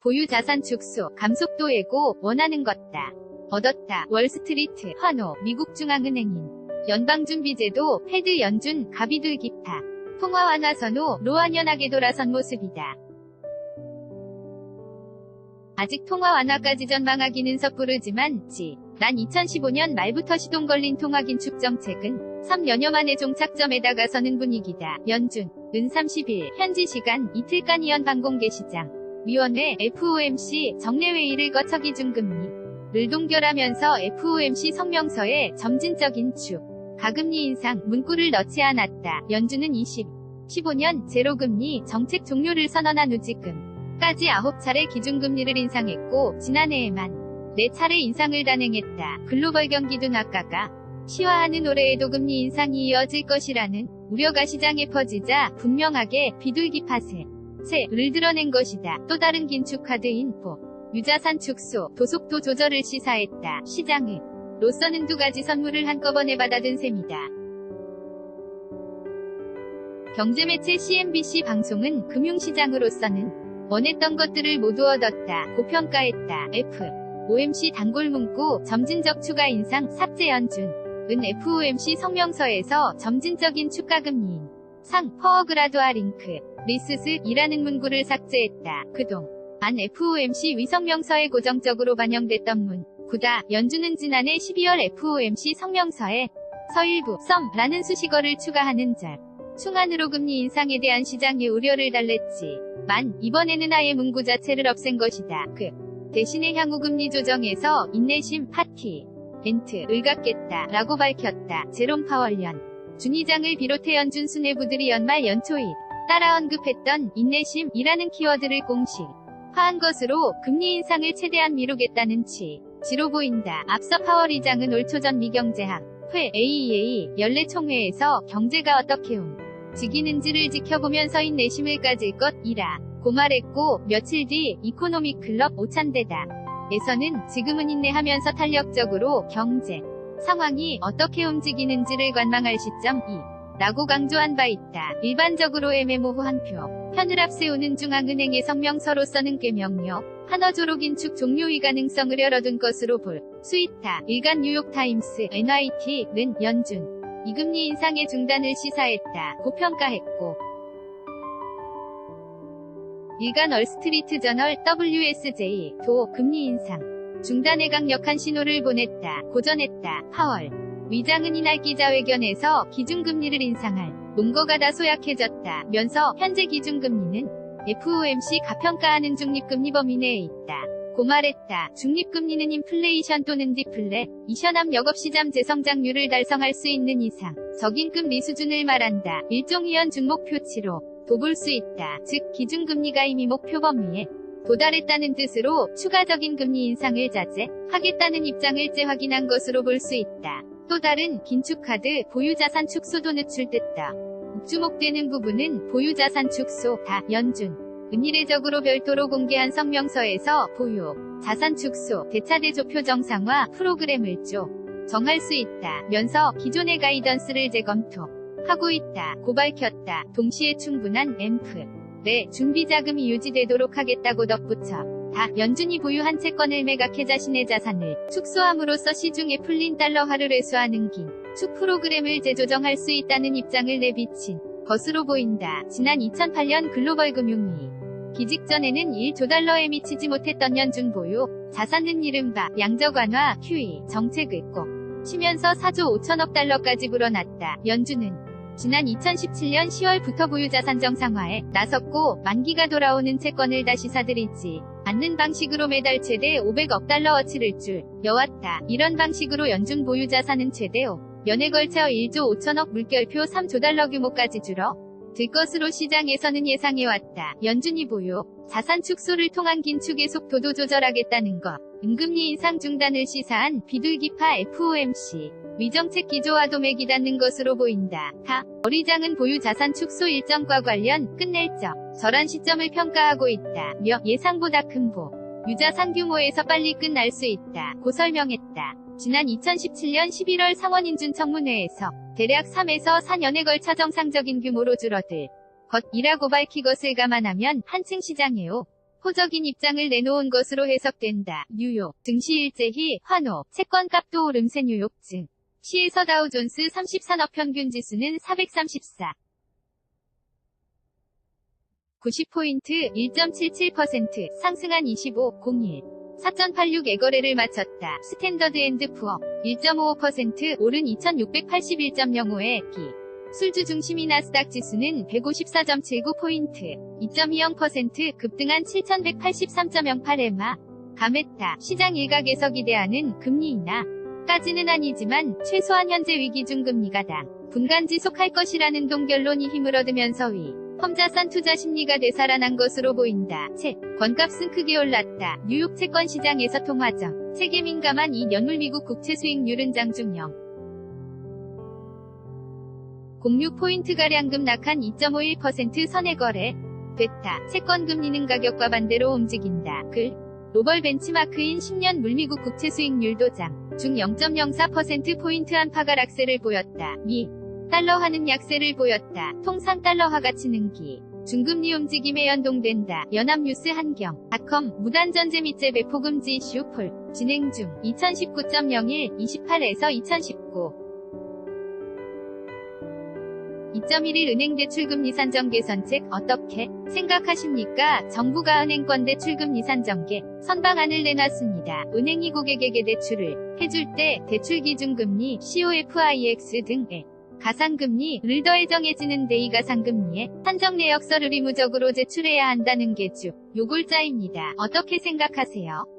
보유 자산 축소, 감속도 예고, 원하는 것다. 얻었다. 월스트리트, 환호, 미국 중앙은행인. 연방준비제도, 패드 연준, 가비둘기파. 통화 완화 선호, 로완연하게 돌아선 모습이다. 아직 통화 완화까지 전망하기는 섣부르지만 난 2015년 말부터 시동 걸린 통화 긴축 정책은 3년여 만에 종착점에 다가서는 분위기다. 연준, 은 30일, 현지 시간 이틀간 이연방공개 시장 위원회 FOMC 정례회의를 거쳐 기준금리를 동결하면서 FOMC 성명서에 점진적인 축, 가금리 인상 문구를 넣지 않았다. 연준은 15년 제로금리 정책 종료를 선언한 후 지금까지 9차례 기준금리를 인상했고 지난해에만 4차례 인상을 단행했다. 글로벌 경기 둔화가가 시화하는 올해에도 금리 인상이 이어질 것이라는 우려가 시장에 퍼지자 분명하게 비둘기파세를 드러낸 것이다. 또 다른 긴축 카드 인포, 유자산 축소, 도속도 조절을 시사했다. 시장으로서는 두 가지 선물을 한꺼번에 받아든 셈이다. 경제매체 CNBC 방송은 금융시장으로서는 원했던 것들을 모두 얻었다. 고평가했다. FOMC 단골 문구 점진적 추가 인상 삭제 연준 은 FOMC 성명서에서 점진적인 추가금리 인상 퍼그라두아 링크 리스스이라는 문구를 삭제했다. 그동안 FOMC 위성명서에 고정적으로 반영됐던 문구다. 연준은 지난해 12월 FOMC 성명서에 서일부 썸라는 수식어를 추가하는 충안으로 금리 인상에 대한 시장의 우려를 달랬지만 이번에는 아예 문구 자체를 없앤 것이다. 그 대신에 향후 금리 조정에서 인내심 파티멘트를 갖겠다 라고 밝혔다. 제롬 파월 준 의장을 비롯해 연준 수뇌부들이 연말 연초에 따라 언급했던 인내심이라는 키워드를 공식화한 것으로 금리 인상을 최대한 미루겠다는 취지로 보인다. 앞서 파월 의장은 올 초전 미경제학회 AEA 연례 총회에서 경제가 어떻게 움직이는지를 지켜보면서 인내심을 가질 것이라 고 말했고 며칠 뒤 이코노믹 클럽 오찬대다 에서는 지금은 인내하면서 탄력적으로 경제 상황이 어떻게 움직이는지를 관망할 시점이라고 강조한 바 있다. 일반적으로 애매모호한 표현을 앞세우는 중앙은행의 성명서로서는 꽤 명료한 어조로 긴축 종료의 가능성을 열어둔 것으로 볼 수 있다. 일간 뉴욕타임스 NYT는 연준 이금리 인상의 중단을 시사했다. 고평가했고 일간 월스트리트 저널 WSJ.도 금리 인상 중단에 강력한 신호를 보냈다. 고전했다. 파월 의장은 이날 기자회견에서 기준금리를 인상할 논거가 다소 약해졌다 면서 현재 기준금리는 FOMC 가평가하는 중립금리 범위 내에 있다 고 말했다. 중립금리는 인플레이션 또는 디플레이션 앞 역없이 재성장률을 달성할 수 있는 이상 적임금리 수준을 말한다. 일종의 연준 목표치로 볼 수 있다. 즉 기준금리가 이미 목표 범위에 도달했다는 뜻으로 추가적인 금리 인상을 자제하겠다는 입장을 재확인한 것으로 볼 수 있다. 또 다른 긴축카드 보유자산 축소도 늦출됐다. 주목되는 부분은 보유자산 축소다. 연준 은 이례적으로 별도로 공개한 성명서에서 보유 자산 축소 대차대 조표 정상화 프로그램을 정할 수 있다 면서 기존의 가이던스를 재검토하고 있다 고 밝혔다. 동시에 충분한 앰플의 준비자금이 유지되도록 하겠다고 덧붙여 연준이 보유한 채권을 매각해 자신의 자산을 축소함으로써 시중에 풀린 달러화를 회수하는 긴축 프로그램을 재조정할 수 있다는 입장을 내비친 것으로 보인다. 지난 2008년 글로벌 금융위기 직전에는 1조 달러에 미치지 못했던 연준 보유 자산은 이른바 양적 완화 QE 정책을 치면서 4조 5천억 달러까지 불어났다. 연준은 지난 2017년 10월부터 보유자산 정상화에 나섰고 만기가 돌아오는 채권을 다시 사들이지 않는 방식으로 매달 최대 500억 달러어치를 줄여왔다. 이런 방식으로 연준 보유자산은 최대 5년에 걸쳐 1조 5천억 물결표 3조 달러 규모까지 줄어들 것으로 시장에서는 예상해왔다. 연준이 보유 자산 축소를 통한 긴축의 속도도 조절하겠다는 것. 금리 인상 중단을 시사한 비둘기파 FOMC 위정책 기조와 도맥이 닿는 것으로 보인다. 의장은 보유 자산 축소 일정과 관련 끝낼 적절한 시점을 평가하고 있다며 예상보다 큰 유자산 규모에서 빨리 끝날 수 있다 고 설명했다. 지난 2017년 11월 상원인준 청문회에서 대략 3에서 4년에 걸쳐 정상적인 규모로 줄어들 것이라고 밝힌 것을 감안하면 한층 시장에 호적인 입장을 내놓은 것으로 해석된다. 뉴욕 증시 일제히 환호, 채권값도 오름세 뉴욕 증시에서 다우존스 30산업 평균 지수는 434. 90포인트 1.77% 상승한 25.01. 4.86의 거래를 마쳤다. 스탠더드 앤드 푸어 1.55% 오른 2681.05의 기. 술주 중심이 나스닥 지수는 154.79포인트 2.20% 급등한 7183.08에마 감했다. 시장 일각에서 기대하는 금리 인하까지는 아니지만 최소한 현재 위기 중금리가 당분간 지속할 것이라는 동결론이 힘을 얻으면서 험자산 투자 심리가 되살아난 것으로 보인다. 채권값은 크게 올랐다. 뉴욕 채권 시장에서 통화정 체계 민감한 이 연물 미국 국채 수익률은 장중 0.06포인트가량 급락한 2.51% 선에 거래됐다. 채권 금리는 가격과 반대로 움직인다. 글로벌 벤치마크인 10년 물미국 국채 수익률도 장중 0.04%포인트 안팎 하락세를 보였다. 미 달러화는 약세를 보였다. 통상 달러화가 치는기 중금리 움직임에 연동된다. 연합뉴스 한경.com 무단전제 및 재배 포금지 이슈 폴 진행 중 2019.01 28에서 2019 2.11 은행 대출금리 산정 개선책 어떻게 생각하십니까? 정부가 은행권 대출금리 산정 개선방안을 내놨습니다. 은행이 고객에게 대출을 해줄 때 대출 기준금리, COFIX 등의 가상금리를 더해 정해지는 데 이 가상금리에 산정 내역서를 의무적으로 제출해야 한다는 게 주 요골자입니다. 어떻게 생각하세요?